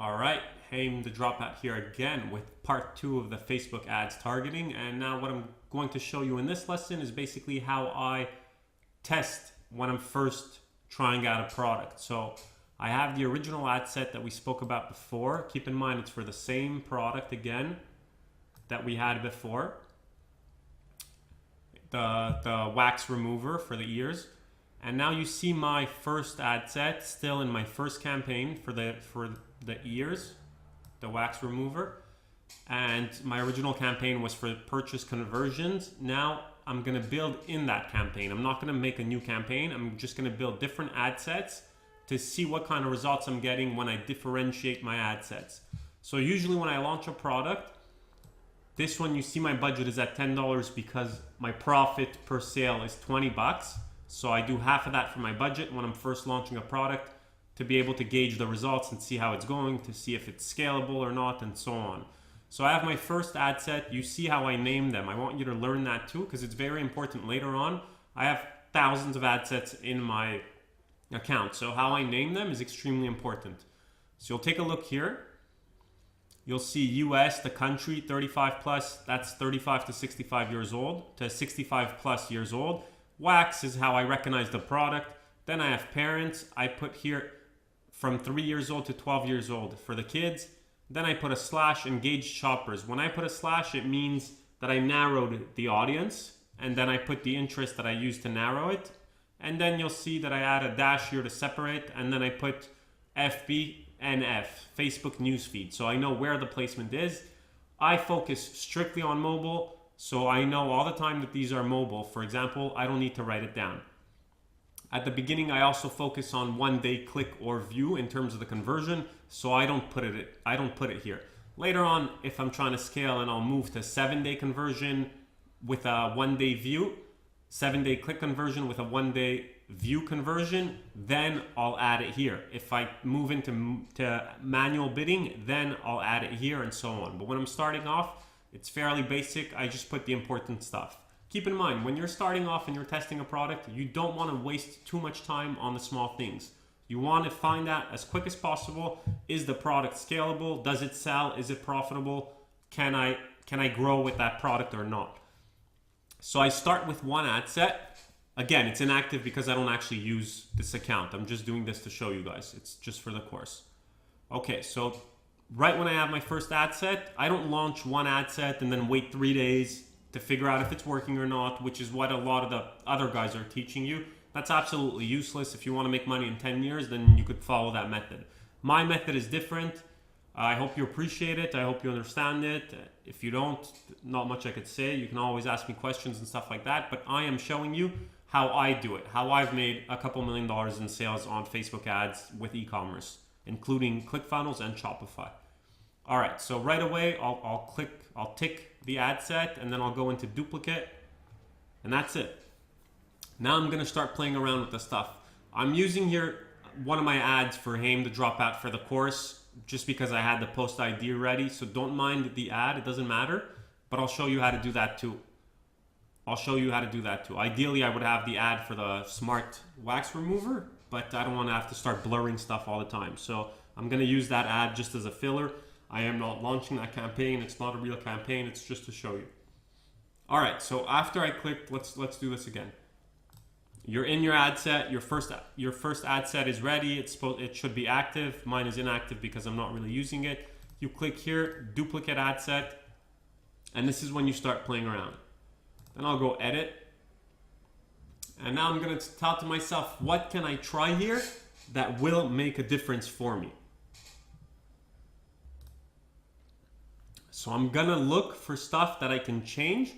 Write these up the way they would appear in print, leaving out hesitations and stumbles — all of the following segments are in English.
All right, Haim the Dropout here again with part 2 of the Facebook ads targeting. And now what I'm going to show you in this lesson is basically how I test when I'm first trying out a product. So I have the original ad set that we spoke about before. Keep in mind it's for the same product again that we had before. The wax remover for the ears. And now you see my first ad set still in my first campaign for the ears, the wax remover. And my original campaign was for purchase conversions. Now I'm gonna build in that campaign. I'm not gonna make a new campaign. I'm just gonna build different ad sets to see what kind of results I'm getting when I differentiate my ad sets. So usually when I launch a product, this one you see my budget is at $10 because my profit per sale is 20 bucks. So I do half of that for my budget when I'm first launching a product to be able to gauge the results and see how it's going, to see if it's scalable or not, and so on. So I have my first ad set. You see how I name them. I want you to learn that too because it's very important later on. I have thousands of ad sets in my account. So how I name them is extremely important. So you'll take a look here. You'll see US, the country, 35 plus. That's 35 to 65 years old to 65 plus years old. Wax is how I recognize the product. Then I have parents. I put here from 3 years old to 12 years old for the kids. Then I put a slash, engaged shoppers. When I put a slash, it means that I narrowed the audience. And then I put the interest that I used to narrow it. And then you'll see that I add a dash here to separate. And then I put FB and F, Facebook newsfeed. So I know where the placement is. I focus strictly on mobile. So I know all the time that these are mobile. For example, I don't need to write it down. At the beginning, I also focus on 1 day click or view in terms of the conversion. So I don't put it here. Later on, if I'm trying to scale and I'll move to 7 day conversion with a 1 day view, 7 day click conversion with a 1 day view conversion, then I'll add it here. If I move into manual bidding, then I'll add it here and so on. But when I'm starting off, it's fairly basic. I just put the important stuff. Keep in mind, when you're starting off and you're testing a product, you don't want to waste too much time on the small things. You want to find out as quick as possible, is the product scalable? Does it sell? Is it profitable? Can I grow with that product or not? So I start with one ad set. Again, it's inactive because I don't actually use this account. I'm just doing this to show you guys. It's just for the course. Okay, so right when I have my first ad set, I don't launch one ad set and then wait 3 days to figure out if it's working or not, which is what a lot of the other guys are teaching you. That's absolutely useless. If you want to make money in 10 years, then you could follow that method. My method is different. I hope you appreciate it. I hope you understand it. If you don't, not much I could say. You can always ask me questions and stuff like that, but I am showing you how I do it, how I've made a couple $1 million in sales on Facebook ads with e-commerce, including ClickFunnels and Shopify. All right, so right away, I'll tick the ad set and then I'll go into duplicate and that's it. Now I'm gonna start playing around with the stuff. I'm using here one of my ads for Haim the Dropout for the course just because I had the post ID ready. So don't mind the ad, it doesn't matter, but I'll show you how to do that too. Ideally, I would have the ad for the smart wax remover, but I don't want to have to start blurring stuff all the time. So I'm going to use that ad just as a filler. I am not launching that campaign. It's not a real campaign. It's just to show you. All right. So after I clicked, let's do this again. You're in your ad set. Your first ad set is ready. It should be active. Mine is inactive because I'm not really using it. You click here, duplicate ad set, and this is when you start playing around. Then I'll go edit. And now I'm going to tell to myself, what can I try here that will make a difference for me? So I'm going to look for stuff that I can change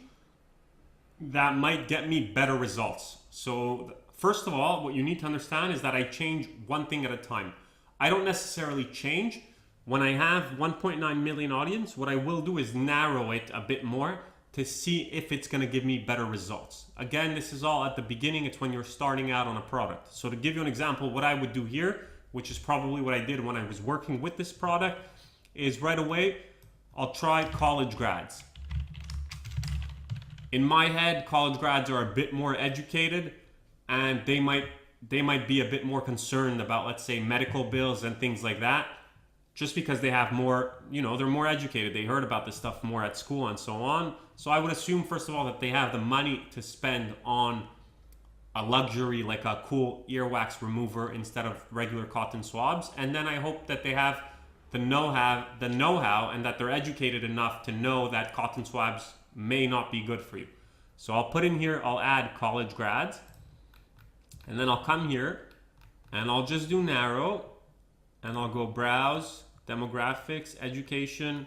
that might get me better results. So first of all, what you need to understand is that I change one thing at a time. I don't necessarily change. When I have 1.9 million audience, what I will do is narrow it a bit more to see if it's going to give me better results. Again, this is all at the beginning. It's when you're starting out on a product. So to give you an example, what I would do here, which is probably what I did when I was working with this product, is right away, I'll try college grads. In my head, college grads are a bit more educated and they might be a bit more concerned about, let's say, medical bills and things like that. just because they have more, they're more educated. They heard about this stuff more at school and so on. So I would assume, first of all, that they have the money to spend on a luxury, like a cool earwax remover instead of regular cotton swabs. And then I hope that they have the know-how and that they're educated enough to know that cotton swabs may not be good for you. So I'll put in here, I'll add college grads, and then I'll come here and I'll just do narrow, and I'll go browse, demographics, education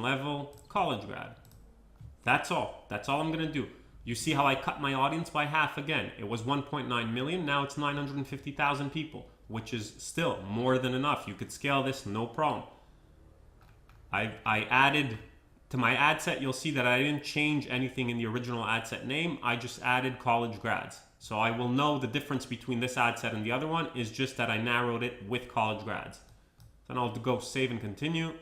level, college grad. That's all I'm gonna do. You see how I cut my audience by half again. It was 1.9 million, now it's 950,000 people, which is still more than enough. You could scale this, no problem. I added to my ad set, you'll see that I didn't change anything in the original ad set name. I just added college grads. So I will know the difference between this ad set and the other one is just that I narrowed it with college grads. Then I'll go save and continue.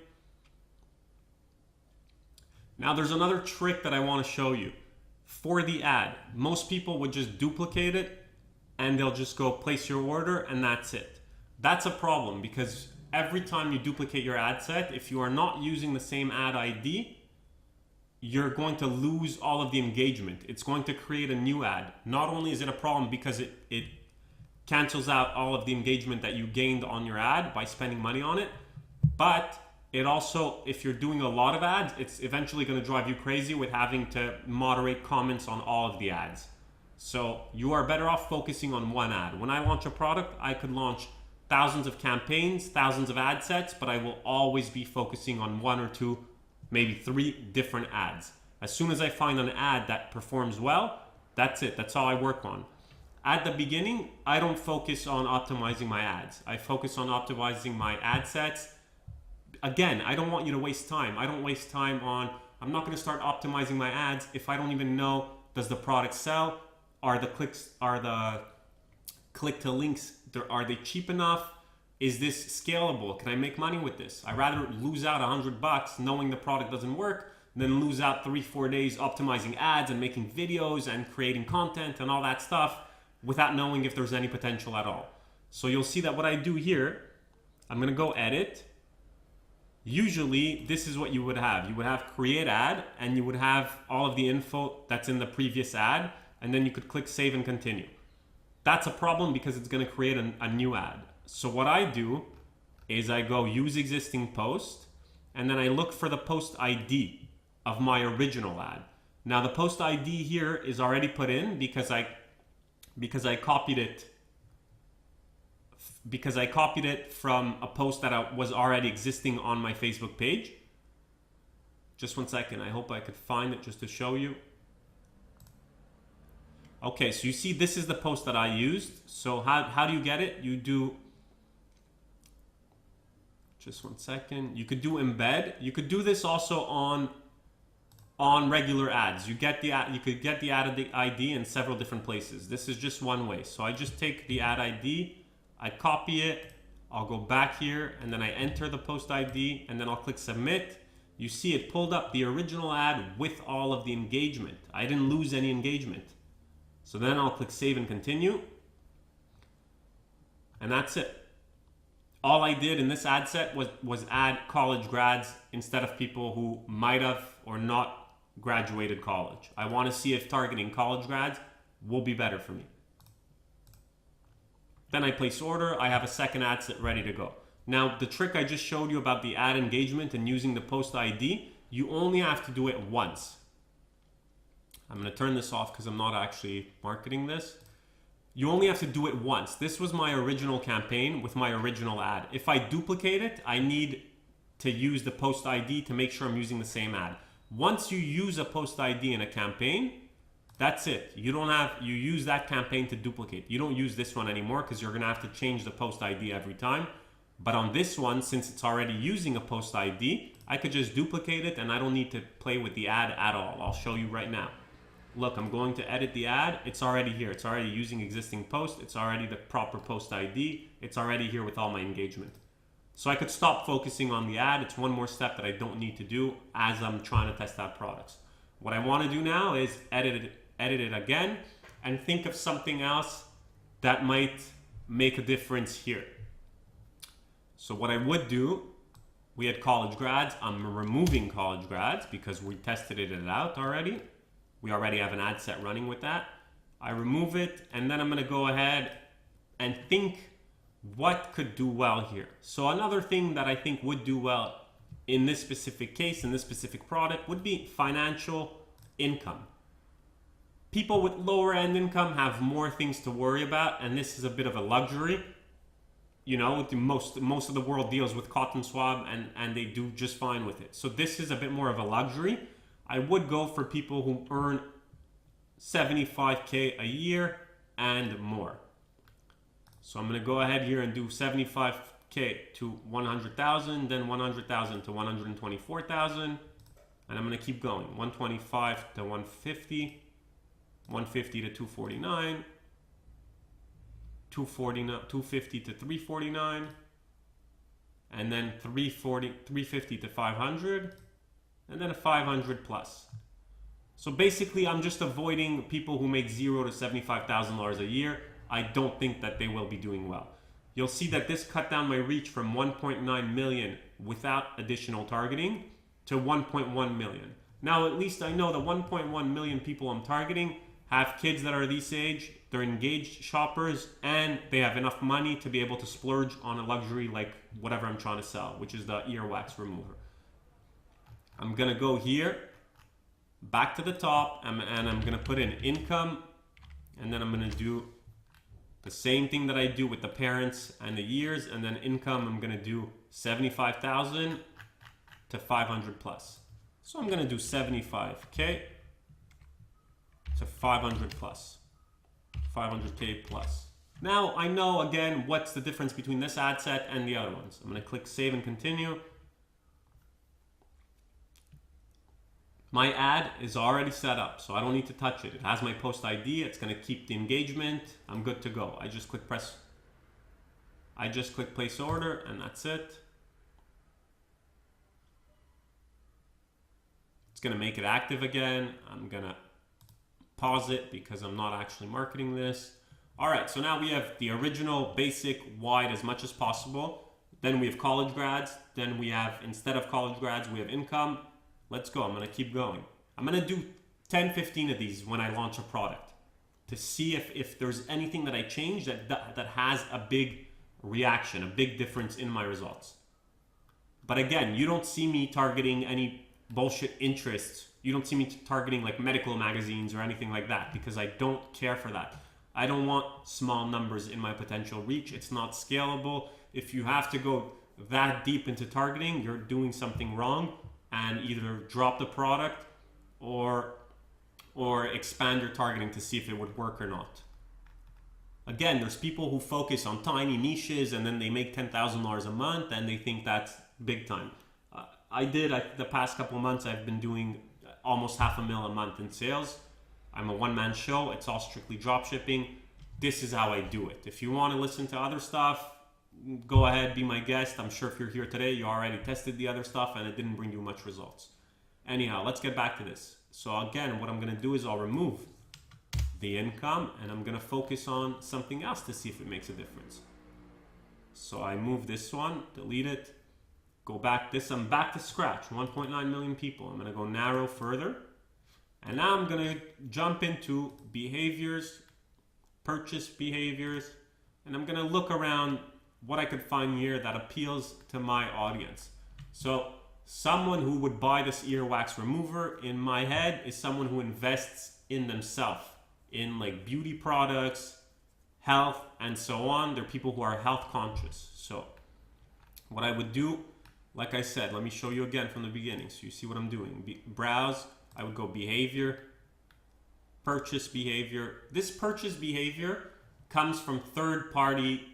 Now there's another trick that I want to show you. For the ad, most people would just duplicate it and they'll just go place your order and that's it. That's a problem because every time you duplicate your ad set, if you are not using the same ad ID, you're going to lose all of the engagement. It's going to create a new ad. Not only is it a problem because it cancels out all of the engagement that you gained on your ad by spending money on it, but it also, if you're doing a lot of ads, it's eventually going to drive you crazy with having to moderate comments on all of the ads. So you are better off focusing on one ad. When I launch a product, I could launch thousands of campaigns, thousands of ad sets, but I will always be focusing on one or two, maybe three different ads. As soon as I find an ad that performs well, that's it. That's all I work on. At the beginning, I don't focus on optimizing my ads. I focus on optimizing my ad sets. Again, I don't want you to waste time. I don't waste time on, I'm not going to start optimizing my ads if I don't even know, does the product sell? Are the click to links, are they cheap enough? Is this scalable? Can I make money with this? I'd rather lose out $100 knowing the product doesn't work than lose out 3-4 days optimizing ads and making videos and creating content and all that stuff without knowing if there's any potential at all. So you'll see that what I do here, I'm going to go edit. Usually this is what you would have. You would have create ad and you would have all of the info that's in the previous ad, and then you could click save and continue. That's a problem because it's going to create a new ad. So what I do is I go use existing post and then I look for the post ID of my original ad. Now the post ID here is already put in because I copied it from a post that was already existing on my Facebook page. Just one second. I hope I could find it just to show you. Okay, so you see this is the post that I used. So how do you get it? You do, just one second. You could do embed. You could do this also on regular ads. You could get the ad ID in several different places. This is just one way. So I just take the ad ID, I copy it, I'll go back here and then I enter the post ID and then I'll click submit. You see it pulled up the original ad with all of the engagement. I didn't lose any engagement. So then I'll click save and continue. And that's it. All I did in this ad set was add college grads instead of people who might have or not graduated college. I want to see if targeting college grads will be better for me. Then I place order. I have a second ad set ready to go. Now, the trick I just showed you about the ad engagement and using the post ID, you only have to do it once. I'm going to turn this off because I'm not actually marketing this. You only have to do it once. This was my original campaign with my original ad. If I duplicate it, I need to use the post ID to make sure I'm using the same ad. Once you use a post ID in a campaign, that's it. You use that campaign to duplicate. You don't use this one anymore because you're going to have to change the post ID every time. But on this one, since it's already using a post ID, I could just duplicate it and I don't need to play with the ad at all. I'll show you right now. Look, I'm going to edit the ad. It's already here. It's already using existing post. It's already the proper post ID. It's already here with all my engagement. So I could stop focusing on the ad. It's one more step that I don't need to do as I'm trying to test out products. What I want to do now is edit it again and think of something else that might make a difference here. So what I would do, we had college grads. I'm removing college grads because we tested it out already. We already have an ad set running with that. I remove it, and then I'm going to go ahead and think what could do well here. So another thing that I think would do well in this specific case, in this specific product, would be financial income. People with lower end income have more things to worry about, and this is a bit of a luxury. You know, most of the world deals with cotton swab, and they do just fine with it. So this is a bit more of a luxury. I would go for people who earn 75K a year and more. So I'm going to go ahead here and do 75K to 100,000, then 100,000 to 124,000, and I'm going to keep going. 125 to 150, 150 to 249, 250 to 349, and then 350 to 500, and then a 500 plus. So basically, I'm just avoiding people who make $0 to $75,000 a year. I don't think that they will be doing well. You'll see that this cut down my reach from 1.9 million without additional targeting to 1.1 million. Now, at least I know the 1.1 million people I'm targeting have kids that are this age, they're engaged shoppers, and they have enough money to be able to splurge on a luxury like whatever I'm trying to sell, which is the earwax remover. I'm gonna go here, back to the top, and I'm gonna put in income, and then I'm gonna do the same thing that I do with the parents and the years, and then income, I'm gonna do 75,000 to 500 plus. So I'm gonna do 75K to 500 plus, 500K plus. Now I know again what's the difference between this ad set and the other ones. I'm gonna click save and continue. My ad is already set up, so I don't need to touch it. It has my post ID. It's going to keep the engagement. I'm good to go. I just click place order, and that's it. It's going to make it active again. I'm going to pause it because I'm not actually marketing this. All right, so now we have the original basic wide as much as possible. Then we have college grads. Then we have, instead of college grads, we have income. Let's go. I'm going to keep going. I'm going to do 10, 15 of these when I launch a product to see if there's anything that I change that has a big reaction, a big difference in my results. But again, you don't see me targeting any bullshit interests. You don't see me targeting like medical magazines or anything like that because I don't care for that. I don't want small numbers in my potential reach. It's not scalable. If you have to go that deep into targeting, you're doing something wrong. And either drop the product or expand your targeting to see if it would work or not. Again, there's people who focus on tiny niches and then they make $10,000 a month and they think that's big time. The past couple of months, I've been doing almost $500,000 a month in sales. I'm a one-man show. It's all strictly drop shipping. This is how I do it. If you want to listen to other stuff, go ahead, be my guest. I'm sure if you're here today, you already tested the other stuff and it didn't bring you much results. Anyhow, let's get back to this. So again, what I'm going to do is I'll remove the income and I'm going to focus on something else to see if it makes a difference. So I move this one, delete it, go back this. I'm back to scratch, 1.9 million people. I'm going to go narrow further. And now I'm going to jump into behaviors, purchase behaviors, and I'm going to look around what I could find here that appeals to my audience. So someone who would buy this earwax remover in my head is someone who invests in themselves, in like beauty products, health, and so on. They're people who are health conscious. So what I would do, like I said, let me show you again from the beginning so you see what I'm doing. Browse, I would go behavior, purchase behavior. This purchase behavior comes from third-party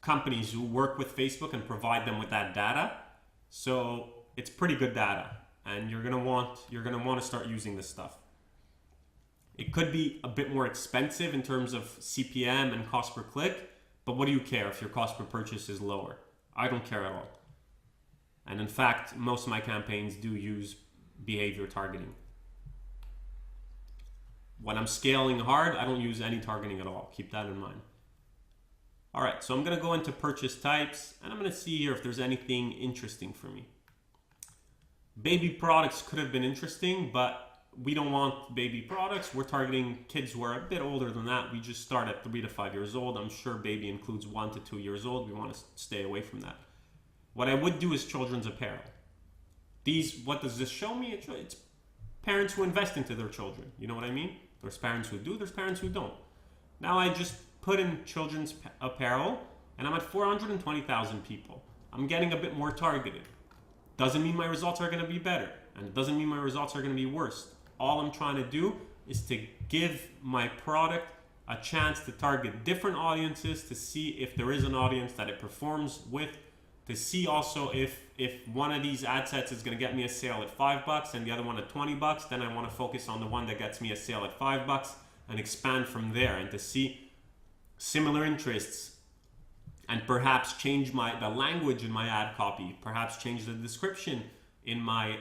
companies who work with Facebook and provide them with that data. So it's pretty good data, and you're gonna want to start using this stuff. It could be a bit more expensive in terms of CPM and cost per click, but what do you care if your cost per purchase is lower? I don't care at all. And in fact, most of my campaigns do use behavior targeting. When I'm scaling hard, I don't use any targeting at all. Keep that in mind. All right, so I'm gonna go into purchase types and I'm gonna see here if there's anything interesting for me. Baby products could have been interesting, but we don't want baby products. We're targeting kids who are a bit older than that. We just start at 3 to 5 years old. I'm sure baby includes 1 to 2 years old. We want to stay away from that. What I would do is children's apparel. These, what does this show me? It's parents who invest into their children. You know what I mean? There's parents who do, there's parents who don't. Now I just put in children's apparel and I'm at 420,000 people. I'm getting a bit more targeted. Doesn't mean my results are going to be better, and it doesn't mean my results are going to be worse. All I'm trying to do is to give my product a chance to target different audiences, to see if there is an audience that it performs with, to see also if one of these ad sets is going to get me a sale at $5 and the other one at $20, then I want to focus on the one that gets me a sale at $5 and expand from there, and to see similar interests and perhaps change the language in my ad copy, perhaps change the description in my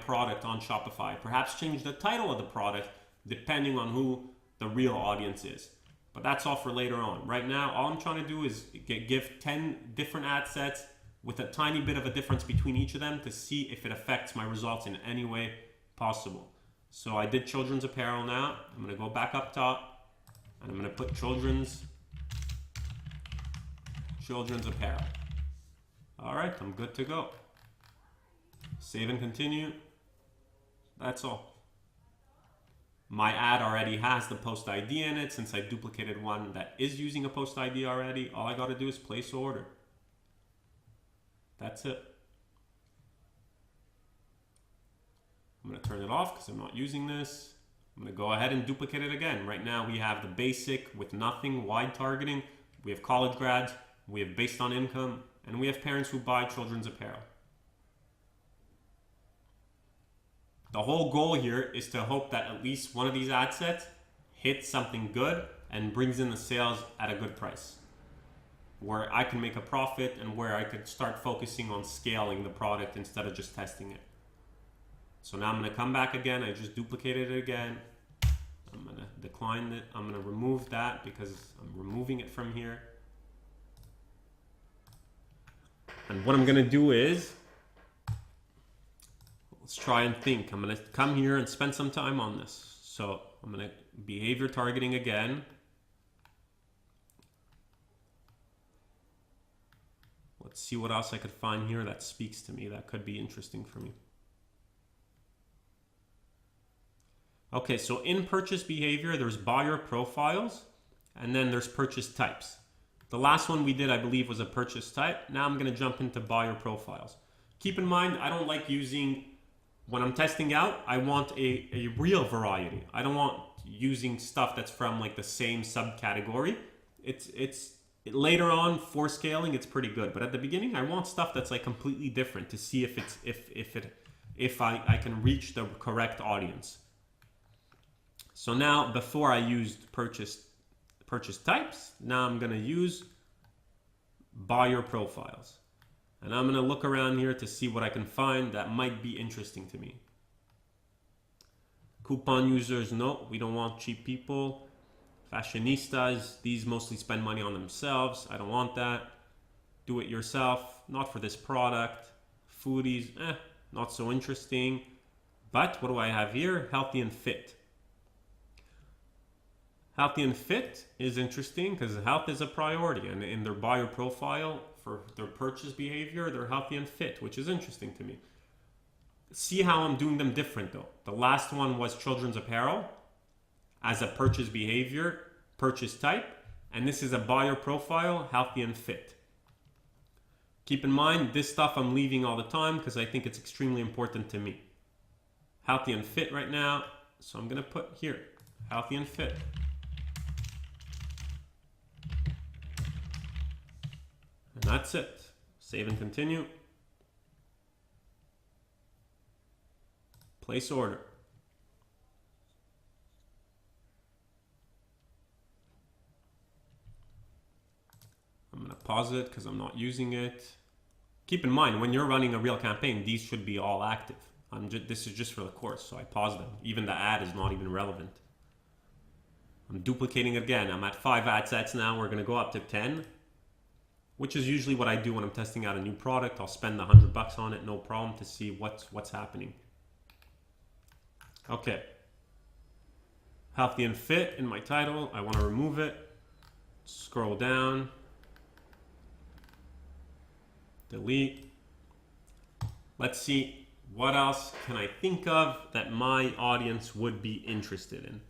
product on Shopify, perhaps change the title of the product depending on who the real audience is. But that's all for later on. Right now, all I'm trying to do is give 10 different ad sets with a tiny bit of a difference between each of them to see if it affects my results in any way possible. So I did children's apparel now. I'm gonna go back up top and I'm gonna put children's apparel. All right, I'm good to go. Save and continue. That's all. My ad already has the post ID in it. Since I duplicated one that is using a post ID already, all I got to do is place order. That's it. I'm going to turn it off because I'm not using this. I'm going to go ahead and duplicate it again. Right now we have the basic with nothing, wide targeting. We have college grads. We have based on income, and we have parents who buy children's apparel. The whole goal here is to hope that at least one of these ad sets hits something good and brings in the sales at a good price, where I can make a profit and where I could start focusing on scaling the product instead of just testing it. So now I'm going to come back again. I just duplicated it again. I'm going to decline it. I'm going to remove that because I'm removing it from here. And what I'm going to do is, let's try and think. I'm going to come here and spend some time on this. So I'm going to behavior targeting again. Let's see what else I could find here that speaks to me, that could be interesting for me. Okay, so in purchase behavior, there's buyer profiles, and then there's purchase types. The last one we did, I believe, was a purchase type. Now I'm going to jump into buyer profiles. Keep in mind, I don't like using, when I'm testing out, I want a real variety. I don't want using stuff that's from like the same subcategory. Later on for scaling, it's pretty good. But at the beginning, I want stuff that's like completely different to see if I can reach the correct audience. So now, before I used purchase types, now I'm going to use buyer profiles. And I'm going to look around here to see what I can find that might be interesting to me. Coupon users, no, we don't want cheap people. Fashionistas, these mostly spend money on themselves. I don't want that. Do it yourself, not for this product. Foodies, not so interesting. But what do I have here? Healthy and fit. Healthy and fit is interesting because health is a priority, and in their buyer profile for their purchase behavior, they're healthy and fit, which is interesting to me. See how I'm doing them different though. The last one was children's apparel as a purchase behavior, purchase type, and this is a buyer profile, healthy and fit. Keep in mind, this stuff I'm leaving all the time because I think it's extremely important to me. Healthy and fit right now, so I'm going to put here, healthy and fit. And that's it. Save and continue. Place order. I'm going to pause it because I'm not using it. Keep in mind, when you're running a real campaign, these should be all active. This is just for the course, so I pause them. Even the ad is not even relevant. I'm duplicating it again. I'm at 5 ad sets now. We're gonna go up to 10, which is usually what I do when I'm testing out a new product. I'll spend $100 on it, no problem, to see what's happening. Okay. Healthy and fit in my title. I want to remove it. Scroll down. Delete. Let's see, what else can I think of that my audience would be interested in?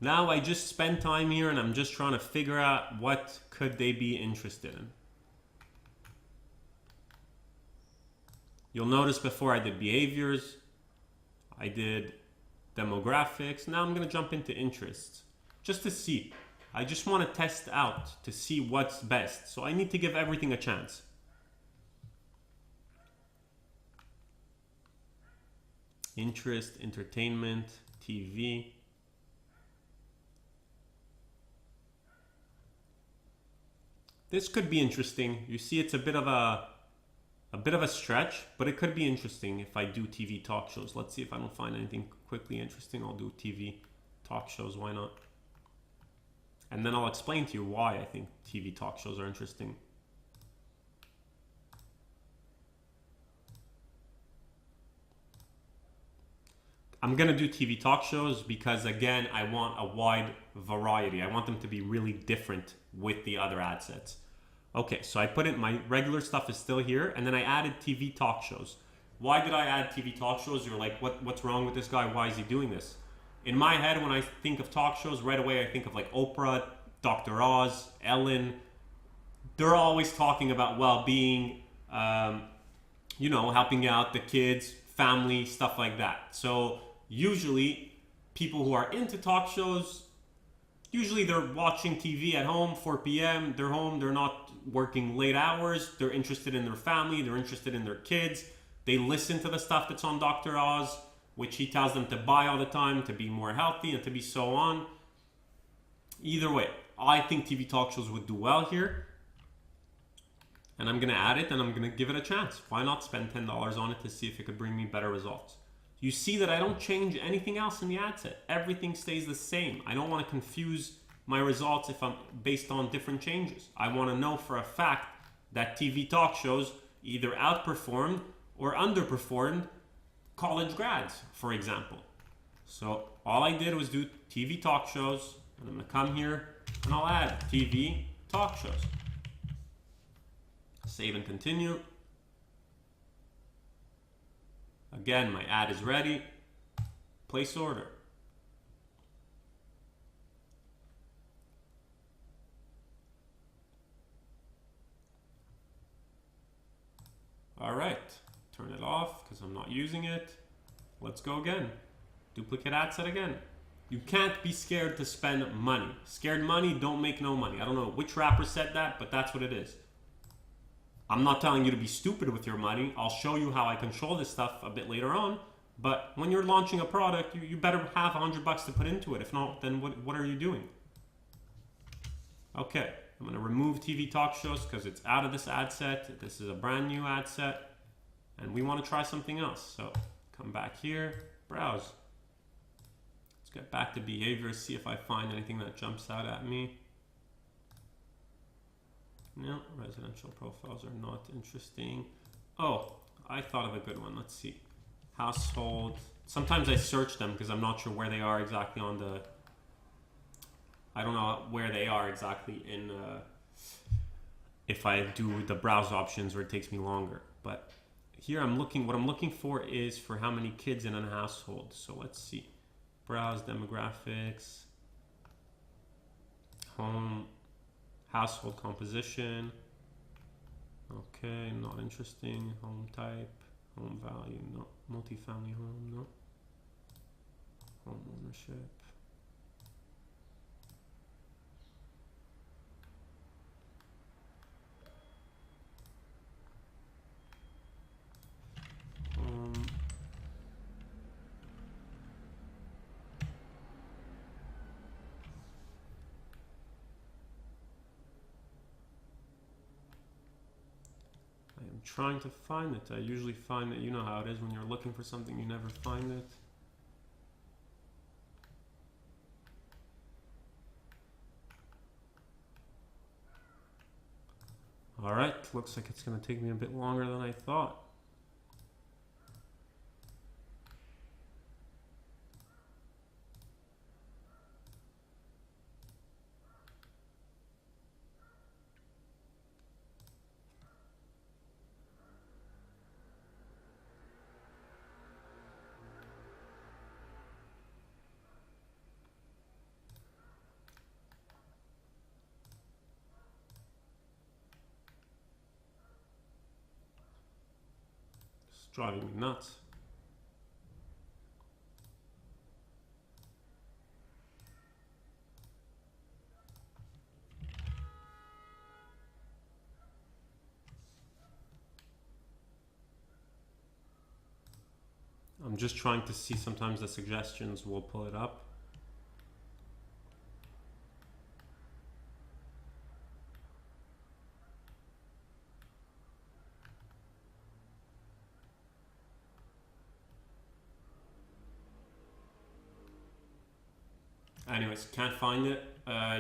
Now I just spent time here and I'm just trying to figure out what could they be interested in. You'll notice before I did behaviors, I did demographics. Now I'm going to jump into interests just to see. I just want to test out to see what's best. So I need to give everything a chance. Interest, entertainment, TV. This could be interesting. You see, it's a bit of a stretch, but it could be interesting if I do TV talk shows. Let's see if I don't find anything quickly interesting. I'll do TV talk shows. Why not? And then I'll explain to you why I think TV talk shows are interesting. I'm going to do TV talk shows because, again, I want a wide variety. I want them to be really different with the other ad sets. Okay, so I put it, my regular stuff is still here, and then I added TV talk shows. Why did I add TV talk shows? You're like, what's wrong with this guy? Why is he doing this? In my head, when I think of talk shows, right away I think of like Oprah, Dr. Oz, Ellen. They're always talking about well-being, you know, helping out the kids, family, stuff like that. So usually people who are into talk shows, usually they're watching TV at home, 4 p.m. They're home, they're not working late hours. They're interested in their family, they're interested in their kids. They listen to the stuff that's on Dr. Oz, which he tells them to buy all the time to be more healthy and to be so on. Either way, I think TV talk shows would do well here. And I'm going to add it and I'm going to give it a chance. Why not spend $10 on it to see if it could bring me better results? You see that I don't change anything else in the ad set. Everything stays the same. I don't want to confuse my results if I'm based on different changes. I want to know for a fact that TV talk shows either outperformed or underperformed college grads, for example. So all I did was do TV talk shows, and I'm going to come here and I'll add TV talk shows. Save and continue. Again, my ad is ready. Place order. All right, turn it off because I'm not using it. Let's go again. Duplicate ad set again. You can't be scared to spend money. Scared money don't make no money. I don't know which rapper said that, but that's what it is. I'm not telling you to be stupid with your money. I'll show you how I control this stuff a bit later on. But when you're launching a product, you better have $100 to put into it. If not, then what are you doing? Okay, I'm going to remove TV talk shows because it's out of this ad set. This is a brand new ad set. And we want to try something else. So come back here, browse. Let's get back to behaviors, see if I find anything that jumps out at me. No, residential profiles are not interesting. Oh, I thought of a good one. Let's see. Household. Sometimes I search them because I'm not sure where they are exactly on the... I don't know where they are exactly in... if I do the browse options where it takes me longer. But here I'm looking... What I'm looking for is for how many kids in a household. So let's see. Browse demographics. Home... Household composition. Okay, not interesting. Home type, home value, no. Multifamily home, no. Home ownership. Trying to find it. I usually find that, you know how it is when you're looking for something, you never find it. All right, looks like it's gonna take me a bit longer than I thought. It's driving me nuts. I'm just trying to see, sometimes the suggestions will pull it up. Anyways, can't find it.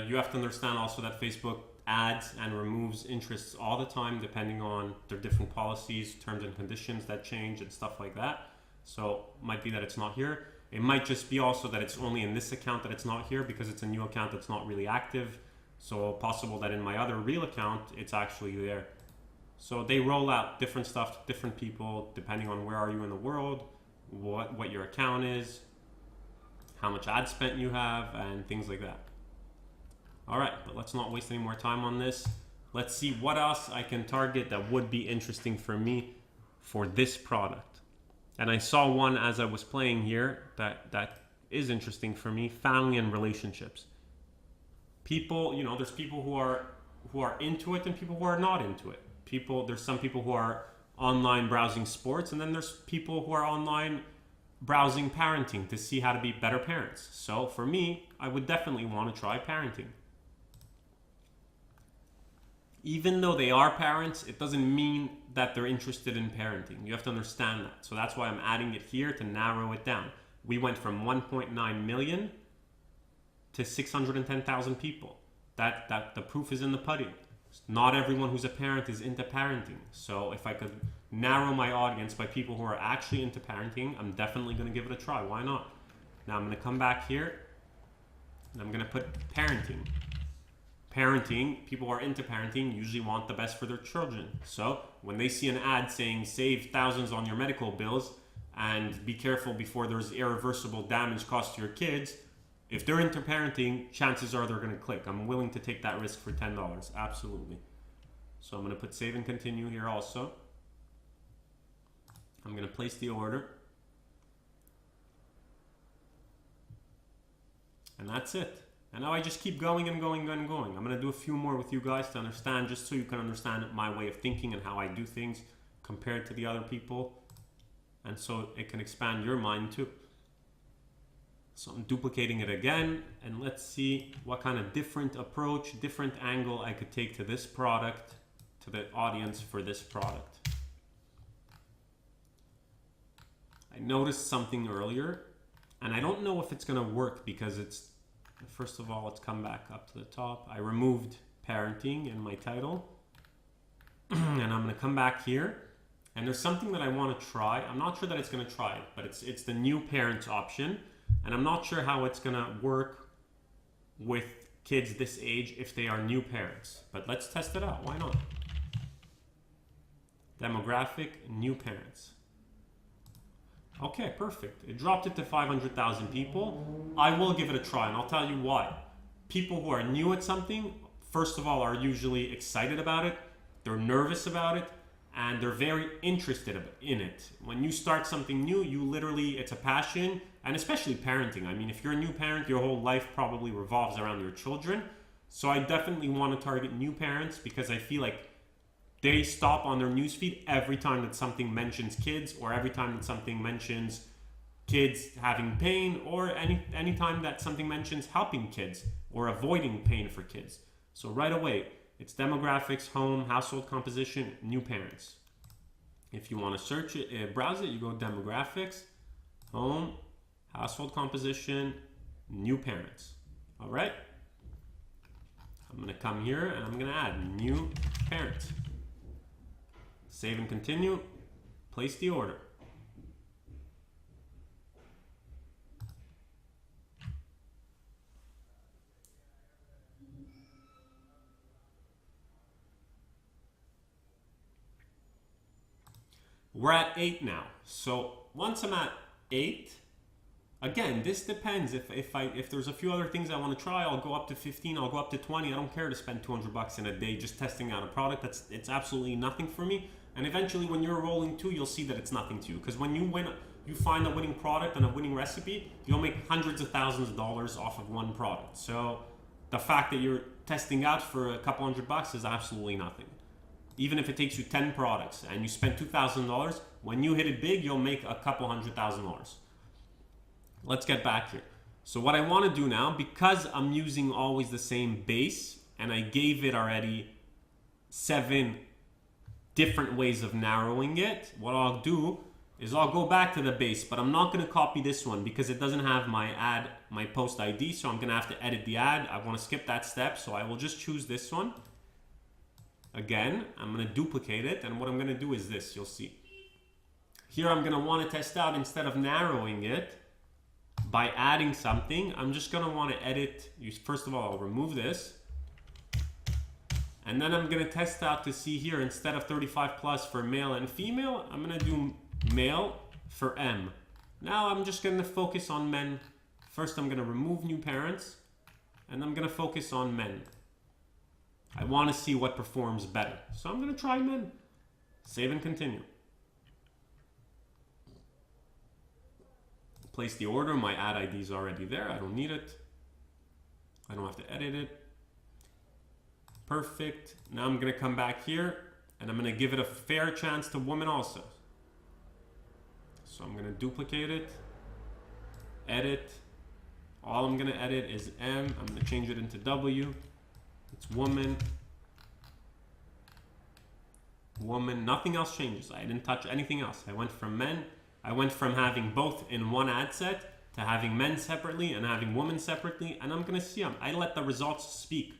You have to understand also that Facebook adds and removes interests all the time depending on their different policies, terms and conditions that change and stuff like that. So might be that it's not here. It might just be also that it's only in this account that it's not here because it's a new account that's not really active. So possible that in my other real account, it's actually there. So they roll out different stuff to different people depending on where are you in the world, what your account is, how much ad spent you have, and things like that. All right, but let's not waste any more time on this. Let's see what else I can target that would be interesting for me for this product. And I saw one as I was playing here that is interesting for me: family and relationships. People, there's people who are into it and people who are not into it. There's some people who are online browsing sports, and then there's people who are online browsing parenting to see how to be better parents. So for me, I would definitely want to try parenting. Even though they are parents, it doesn't mean that they're interested in parenting. You have to understand that. So that's why I'm adding it here to narrow it down. We went from 1.9 million to 610,000 people. That the proof is in the pudding. Not everyone who's a parent is into parenting. So if I could narrow my audience by people who are actually into parenting, I'm definitely going to give it a try. Why not? Now I'm going to come back here and I'm going to put parenting. Parenting, people who are into parenting usually want the best for their children. So when they see an ad saying save thousands on your medical bills and be careful before there's irreversible damage caused to your kids, if they're into parenting, chances are they're going to click. I'm willing to take that risk for $10. Absolutely. So I'm going to put save and continue here also. I'm going to place the order. And that's it. And now I just keep going and going and going. I'm going to do a few more with you guys to understand, just so you can understand my way of thinking and how I do things compared to the other people. And so it can expand your mind too. So I'm duplicating it again, and let's see what kind of different approach, different angle I could take to this product, to the audience for this product. I noticed something earlier, and I don't know if it's going to work because it's, first of all, let's come back up to the top. I removed parenting in my title, and I'm going to come back here, and there's something that I want to try. I'm not sure that it's going to try it, but it's the new parents option. And I'm not sure how it's going to work with kids this age if they are new parents. But let's test it out. Why not? Demographic, new parents. Okay, perfect. It dropped it to 500,000 people. I will give it a try, and I'll tell you why. People who are new at something, first of all, are usually excited about it. They're nervous about it. And they're very interested in it. When you start something new, it's a passion, and especially parenting. I mean, if you're a new parent, your whole life probably revolves around your children. So I definitely want to target new parents because I feel like they stop on their newsfeed every time that something mentions kids, or every time that something mentions kids having pain, or any time that something mentions helping kids or avoiding pain for kids. So right away, it's demographics, home, household composition, new parents. If you want to search it, browse it, you go demographics, home, household composition, new parents. All right. I'm going to come here and I'm going to add new parents. Save and continue. Place the order. We're at 8 now. So once I'm at 8, again, this depends. If there's a few other things I want to try, I'll go up to 15, I'll go up to 20. I don't care to spend $200 in a day just testing out a product. It's absolutely nothing for me. And eventually when you're rolling too, you'll see that it's nothing to you. Because when you find a winning product and a winning recipe, you'll make hundreds of thousands of dollars off of one product. So the fact that you're testing out for a couple $100 is absolutely nothing. Even if it takes you 10 products and you spend $2,000, when you hit it big, you'll make a couple $100,000. Let's get back here. So what I want to do now, because I'm using always the same base, and I gave it already 7 different ways of narrowing it, what I'll do is I'll go back to the base, but I'm not going to copy this one because it doesn't have my post ID, so I'm going to have to edit the ad. I want to skip that step, so I will just choose this one. Again, I'm going to duplicate it, and what I'm going to do is this, you'll see. Here I'm going to want to test out, instead of narrowing it by adding something, I'm just going to want to edit. First of all, I'll remove this. And then I'm going to test out to see here, instead of 35 plus for male and female, I'm going to do male for M. Now I'm just going to focus on men. First, I'm going to remove new parents, and I'm going to focus on men. I want to see what performs better. So I'm going to try men. Save and continue. Place the order. My ad ID is already there. I don't need it. I don't have to edit it. Perfect. Now I'm going to come back here and I'm going to give it a fair chance to women also. So I'm going to duplicate it. Edit. All I'm going to edit is M. I'm going to change it into W. It's woman. Woman. Nothing else changes. I didn't touch anything else. I went from men. I went from having both in one ad set to having men separately and having women separately. And I'm going to see them. I let the results speak.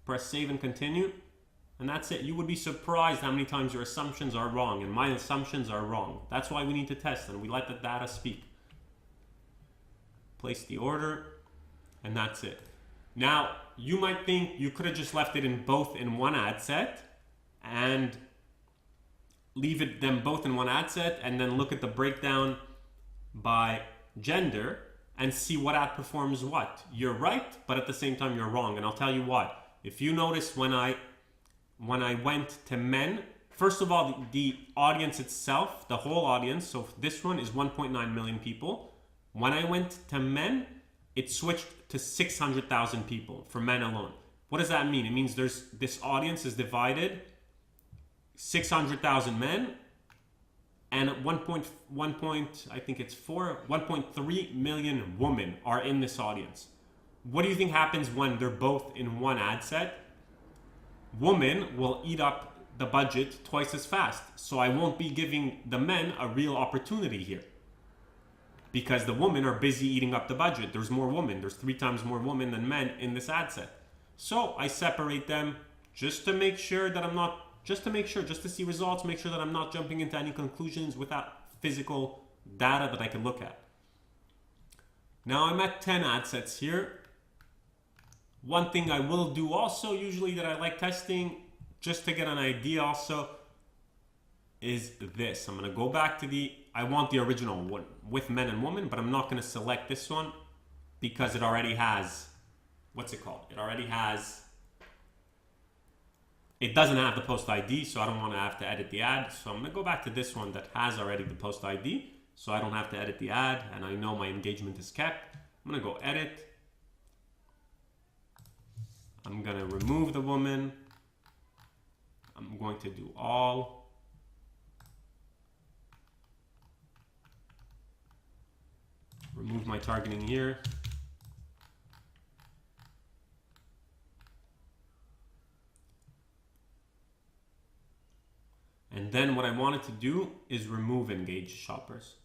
Press save and continue. And that's it. You would be surprised how many times your assumptions are wrong. And my assumptions are wrong. That's why we need to test and we let the data speak. Place the order. And that's it. Now, you might think you could have just left it in both in one ad set and leave them both in one ad set and then look at the breakdown by gender and see what ad performs what. You're right, but at the same time you're wrong. And I'll tell you what. If you notice when I went to men, first of all, the audience itself, the whole audience, so this one is 1.9 million people. When I went to men, it switched to 600,000 people for men alone. What does that mean? It means this audience is divided 600,000 men and 1.3 million women are in this audience. What do you think happens when they're both in one ad set? Women will eat up the budget twice as fast. So I won't be giving the men a real opportunity here, because the women are busy eating up the budget. There's more women. There's 3 times more women than men in this ad set. So I separate them just to make sure that I'm not, just to see results, make sure that I'm not jumping into any conclusions without physical data that I can look at. Now I'm at 10 ad sets here. One thing I will do also, usually that I like testing, just to get an idea also, is this. I'm going to go back to I want the original one with men and women, but I'm not going to select this one because it already has, what's it called? It doesn't have the post ID, so I don't want to have to edit the ad. So I'm going to go back to this one that has already the post ID, so I don't have to edit the ad, and I know my engagement is kept. I'm going to go edit. I'm going to remove the woman. I'm going to do all. Remove my targeting here. And then what I wanted to do is remove engaged shoppers.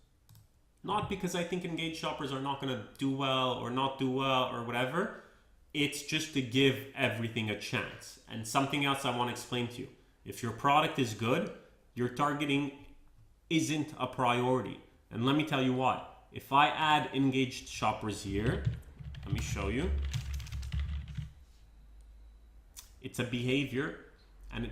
Not because I think engaged shoppers are not going to do well or not do well or whatever. It's just to give everything a chance. And something else I want to explain to you. If your product is good, your targeting isn't a priority. And let me tell you why. If I add engaged shoppers here, let me show you. It's a behavior, and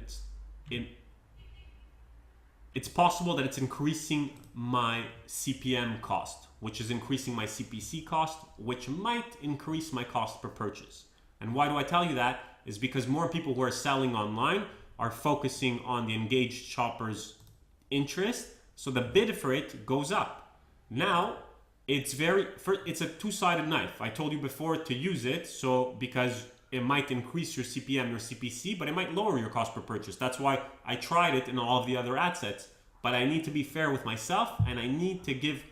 it's possible that it's increasing my CPM cost, which is increasing my CPC cost, which might increase my cost per purchase. And why do I tell you that? Is because more people who are selling online are focusing on the engaged shopper's interest, so the bid for it goes up. Now, it's a two-sided knife. I told you before to use it, so because it might increase your CPM, your CPC, but it might lower your cost per purchase. That's why I tried it in all of the other ad sets. But I need to be fair with myself, and I need to give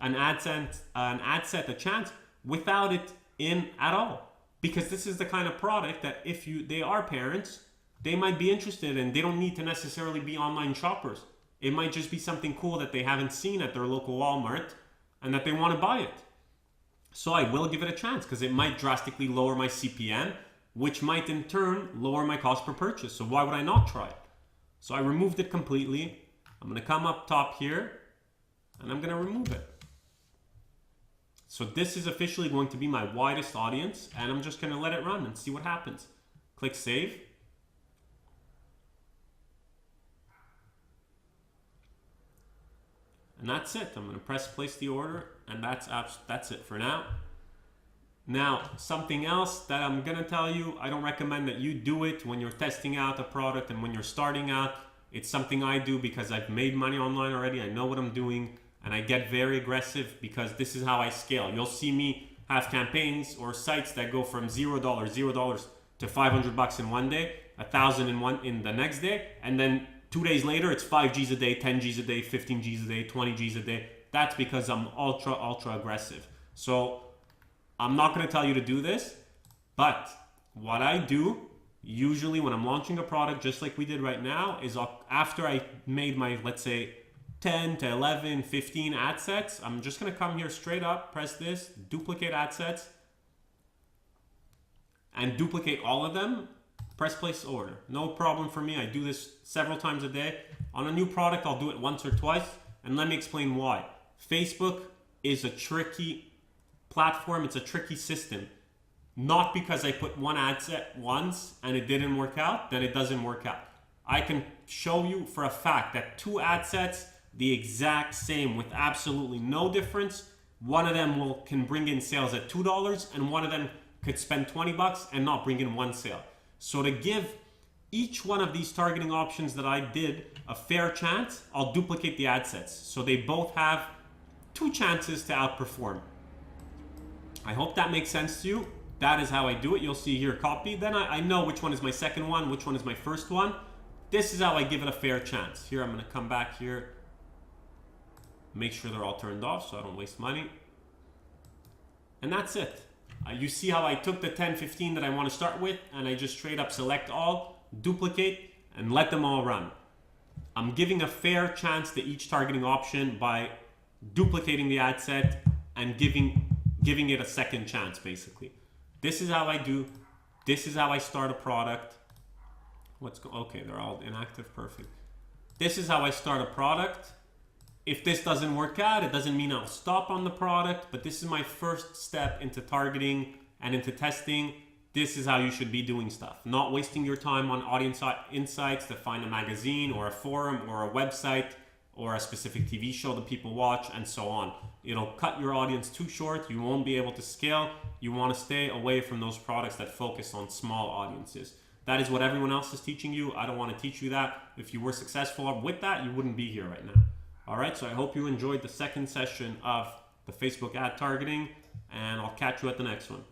an ad set a chance without it in at all. Because this is the kind of product that if they are parents, they might be interested in. They don't need to necessarily be online shoppers. It might just be something cool that they haven't seen at their local Walmart and that they want to buy it. So I will give it a chance because it might drastically lower my CPM, which might in turn lower my cost per purchase. So why would I not try it? So I removed it completely. I'm going to come up top here and I'm going to remove it. So this is officially going to be my widest audience, and I'm just going to let it run and see what happens. Click save. And that's it. I'm going to press place the order, and that's it for now. Now, something else that I'm going to tell you, I don't recommend that you do it when you're testing out a product and when you're starting out. It's something I do because I've made money online already. I know what I'm doing, and I get very aggressive because this is how I scale. You'll see me have campaigns or sites that go from $0 to $500 in one day, $1,000 in the next day, and then 2 days later, it's 5 G's a day, 10 G's a day, 15 G's a day, 20 G's a day. That's because I'm ultra aggressive. So I'm not going to tell you to do this, but what I do usually when I'm launching a product, just like we did right now, is after I made my, let's say, 10 to 11, 15 ad sets, I'm just going to come here straight up, press this, duplicate ad sets, and duplicate all of them. Press place order. No problem for me. I do this several times a day. On a new product, I'll do it once or twice. And let me explain why. Facebook is a tricky platform. It's a tricky system. Not because I put one ad set once and it didn't work out, then it doesn't work out. I can show you for a fact that 2 ad sets, the exact same with absolutely no difference. One of them can bring in sales at $2 and one of them could spend $20 and not bring in one sale. So to give each one of these targeting options that I did a fair chance, I'll duplicate the ad sets. So they both have 2 chances to outperform. I hope that makes sense to you. That is how I do it. You'll see here copy. Then I know which one is my second one, which one is my first one. This is how I give it a fair chance. Here I'm going to come back here. Make sure they're all turned off so I don't waste money. And that's it. You see how I took the 10, 15 that I want to start with and I just straight up select all, duplicate, and let them all run. I'm giving a fair chance to each targeting option by duplicating the ad set and giving it a second chance, basically. This is how I do. This is how I start a product. Okay, they're all inactive, perfect. This is how I start a product. If this doesn't work out, it doesn't mean I'll stop on the product, but this is my first step into targeting and into testing. This is how you should be doing stuff. Not wasting your time on audience insights to find a magazine or a forum or a website or a specific TV show that people watch and so on. It'll cut your audience too short. You won't be able to scale. You want to stay away from those products that focus on small audiences. That is what everyone else is teaching you. I don't want to teach you that. If you were successful with that, you wouldn't be here right now. All right, so I hope you enjoyed the second session of the Facebook ad targeting, and I'll catch you at the next one.